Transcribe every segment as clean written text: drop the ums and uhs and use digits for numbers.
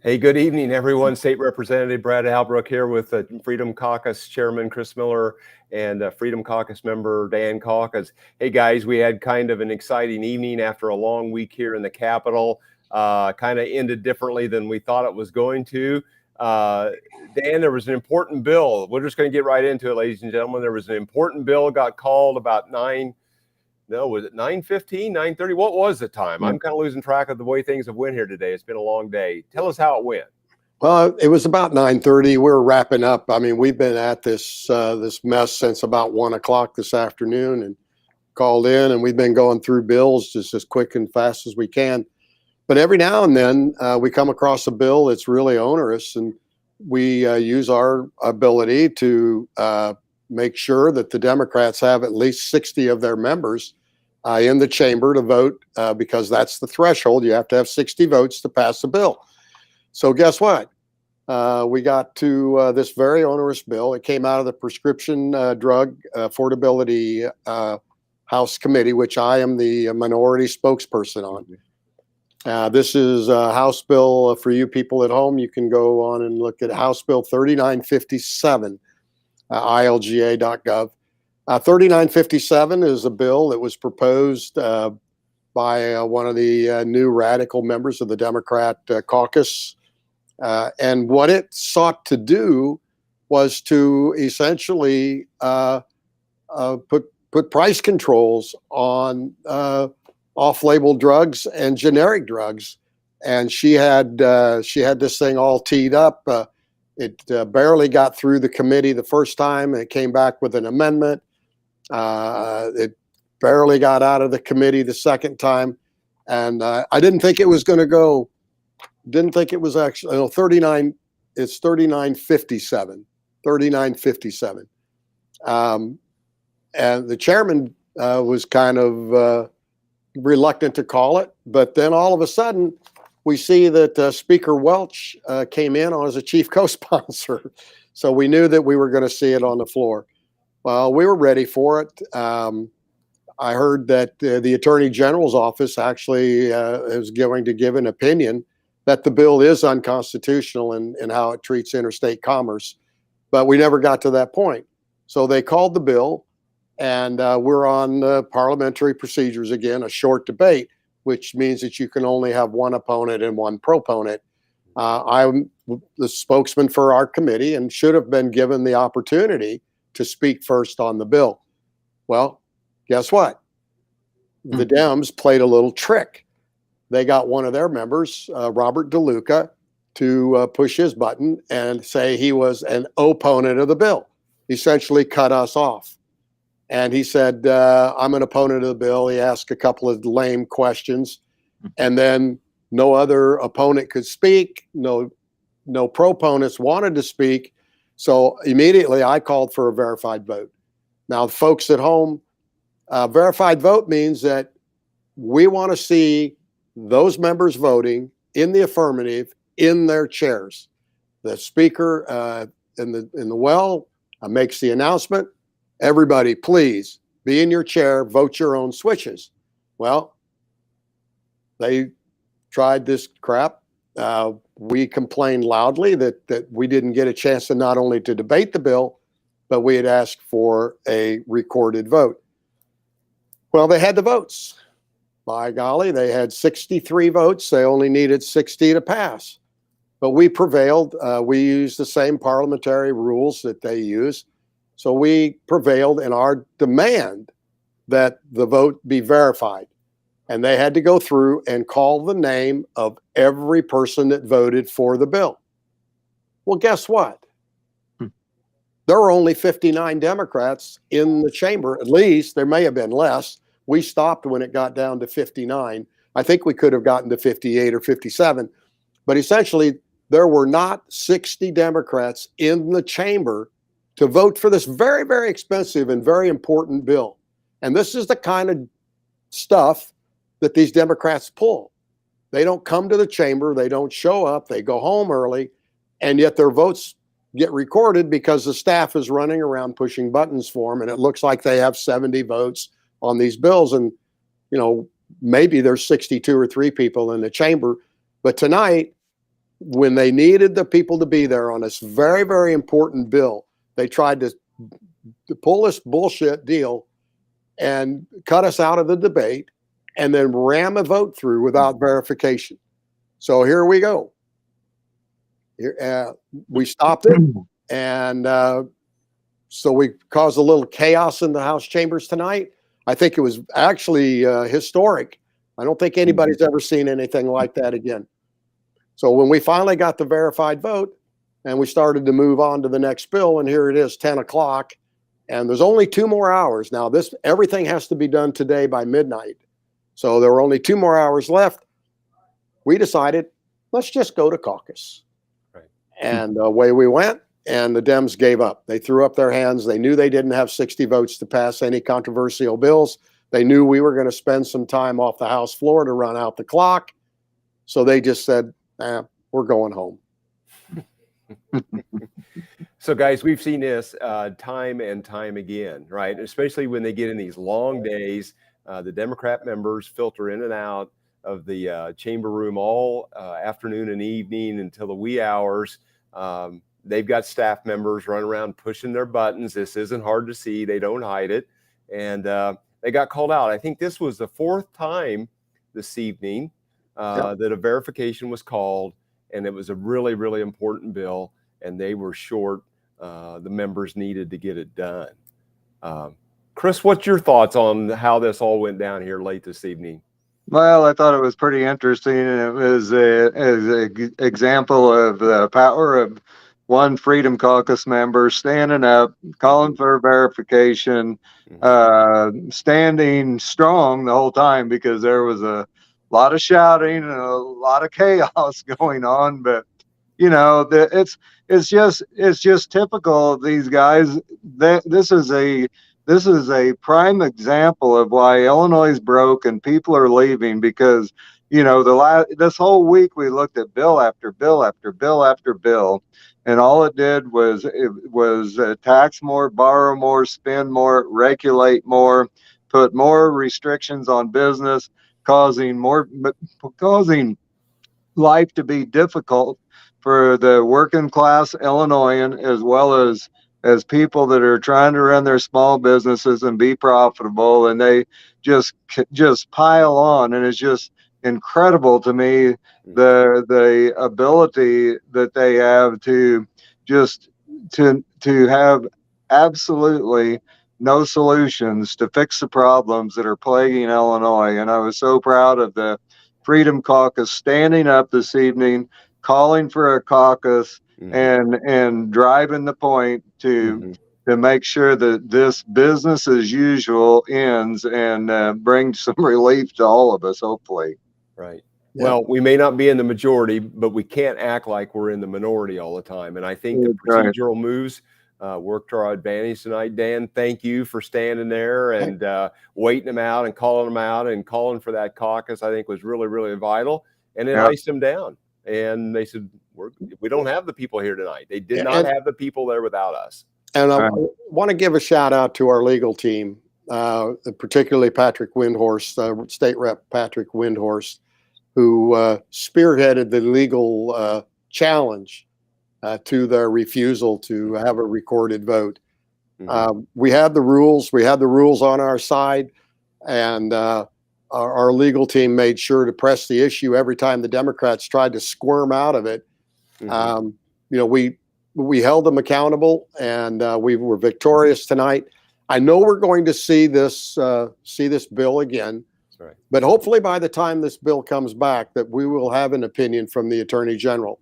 Hey, good evening, everyone. State Representative Brad Albrook here with Freedom Caucus Chairman Chris Miller and Freedom Caucus member Dan Caucus. Hey, guys, we had kind of an exciting evening after a long week here in the Capitol. Kind of ended differently than we thought it was going to. Dan, there was an important bill. We're just going to get right into it, ladies and gentlemen. There was an important bill got called about was it 9:15, 9:30? What was the time? I'm kind of losing track of the way things have went here today. It's been a long day. Tell us how it went. Well, it was about 9:30. We're wrapping up. I mean, we've been at this mess since about 1 o'clock this afternoon, and called in, and we've been going through bills just as quick and fast as we can. But every now and then we come across a bill that's really onerous, and we use our ability to make sure that the Democrats have at least 60 of their members in the chamber to vote, because that's the threshold. You have to have 60 votes to pass a bill. So guess what? We got to this very onerous bill. It came out of the Prescription Drug Affordability House Committee, which I am the minority spokesperson on. This is a House bill for you people at home. You can go on and look at House Bill 3957, ilga.gov. 3957 is a bill that was proposed by one of the new radical members of the Democrat caucus. And what it sought to do was to essentially put price controls on off-label drugs and generic drugs. And she had this thing all teed up. It barely got through the committee the first time, and it came back with an amendment. It barely got out of the committee the second time, and I didn't think it was going to go. Didn't think it was actually 39. It's 3957. 3957. And the chairman was kind of reluctant to call it, but then all of a sudden we see that Speaker Welch came in as a chief co-sponsor. So we knew that we were going to see it on the floor. Well, we were ready for it. I heard that the Attorney General's office actually is going to give an opinion that the bill is unconstitutional in how it treats interstate commerce. But we never got to that point. So they called the bill, and we're on parliamentary procedures again, a short debate, which means that you can only have one opponent and one proponent. I'm the spokesman for our committee and should have been given the opportunity to speak first on the bill. Well, guess what? The Dems played a little trick. They got one of their members, Robert DeLuca, to push his button and say he was an opponent of the bill, essentially cut us off. And he said, I'm an opponent of the bill. He asked a couple of lame questions, and then no other opponent could speak. No proponents wanted to speak. So immediately I called for a verified vote. Now, folks at home, verified vote means that we want to see those members voting in the affirmative in their chairs. The speaker in the well makes the announcement. Everybody, please be in your chair, vote your own switches. Well, they tried this crap. We complained loudly that we didn't get a chance to not only to debate the bill, but we had asked for a recorded vote. Well, they had the votes. By golly, they had 63 votes. They only needed 60 to pass. But we prevailed. We used the same parliamentary rules that they use. So we prevailed in our demand that the vote be verified. And they had to go through and call the name of every person that voted for the bill. Well, guess what? There were only 59 Democrats in the chamber. At least there may have been less. We stopped when it got down to 59. I think we could have gotten to 58 or 57. But essentially, there were not 60 Democrats in the chamber to vote for this very, very expensive and very important bill. And this is the kind of stuff that these Democrats pull. They don't come to the chamber, they don't show up, they go home early, and yet their votes get recorded because the staff is running around pushing buttons for them, and it looks like they have 70 votes on these bills. And, maybe there's 62 or 3 people in the chamber, but tonight when they needed the people to be there on this very, very important bill, they tried to pull this bullshit deal and cut us out of the debate and then ram a vote through without verification. So here we go. We stopped it, and so we caused a little chaos in the House chambers tonight. I think it was actually historic. I don't think anybody's ever seen anything like that again. So when we finally got the verified vote and we started to move on to the next bill, and here it is, 10 o'clock, and there's only 2 more hours. Now, everything has to be done today by midnight. So there were only 2 more hours left. We decided, let's just go to caucus. Right. And away we went, and the Dems gave up. They threw up their hands. They knew they didn't have 60 votes to pass any controversial bills. They knew we were going to spend some time off the House floor to run out the clock. So they just said, we're going home. So, guys, we've seen this time and time again, right? Especially when they get in these long days, the Democrat members filter in and out of the chamber room all afternoon and evening until the wee hours. They've got staff members running around pushing their buttons. This isn't hard to see. They don't hide it. And they got called out. I think this was the 4th time this evening that a verification was called, and it was a really, really important bill, and they were short. The members needed to get it done. Chris, what's your thoughts on how this all went down here late this evening? Well, I thought it was pretty interesting, and it was an example of the power of one Freedom Caucus member standing up, calling for verification, standing strong the whole time, because there was a lot of shouting and a lot of chaos going on. But you know, it's just typical of these guys. This is a prime example of why Illinois is broke and people are leaving, because you know this whole week we looked at bill after bill after bill after bill, and all it did was tax more, borrow more, spend more, regulate more, put more restrictions on business, causing life to be difficult for the working class Illinoisan, as well as people that are trying to run their small businesses and be profitable. And they just pile on, and it's just incredible to me the ability that they have to have absolutely no solutions to fix the problems that are plaguing Illinois. And I was so proud of the Freedom Caucus standing up this evening, calling for a caucus, and driving the point to make sure that this business as usual ends and brings some relief to all of us, hopefully. Right. Yeah. Well, we may not be in the majority, but we can't act like we're in the minority all the time. And I think the procedural moves worked to our advantage tonight. Dan, thank you for standing there and waiting them out and calling them out and calling for that caucus. I think was really, really vital. And it iced them down. And they said, we don't have the people here tonight. They did not have the people there without us. And I want to give a shout out to our legal team, particularly Patrick Windhorst, State Rep Patrick Windhorst, who spearheaded the legal challenge to their refusal to have a recorded vote. We had the rules. We had the rules on our side, and our legal team made sure to press the issue every time the Democrats tried to squirm out of it. You know, we held them accountable, and we were victorious tonight. I know we're going to see this bill again, but hopefully by the time this bill comes back, that we will have an opinion from the Attorney General,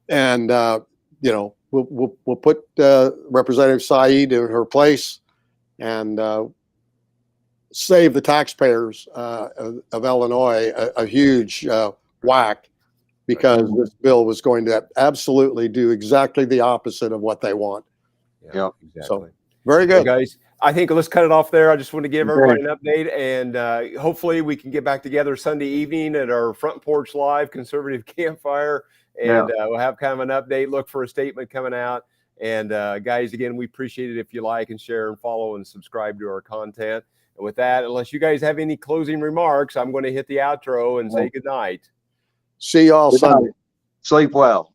and you know, we'll put Representative Said in her place and save the taxpayers of Illinois a huge whack, because this bill was going to absolutely do exactly the opposite of what they want. Yeah, exactly. So, very good. Well, guys, I think let's cut it off there. I just want to give everybody an update, and hopefully we can get back together Sunday evening at our Front Porch Live Conservative Campfire, and we'll have kind of an update, look for a statement coming out. And guys, again, we appreciate it if you like and share and follow and subscribe to our content. And with that, unless you guys have any closing remarks, I'm going to hit the outro and say good night. See y'all Sunday. Sleep well.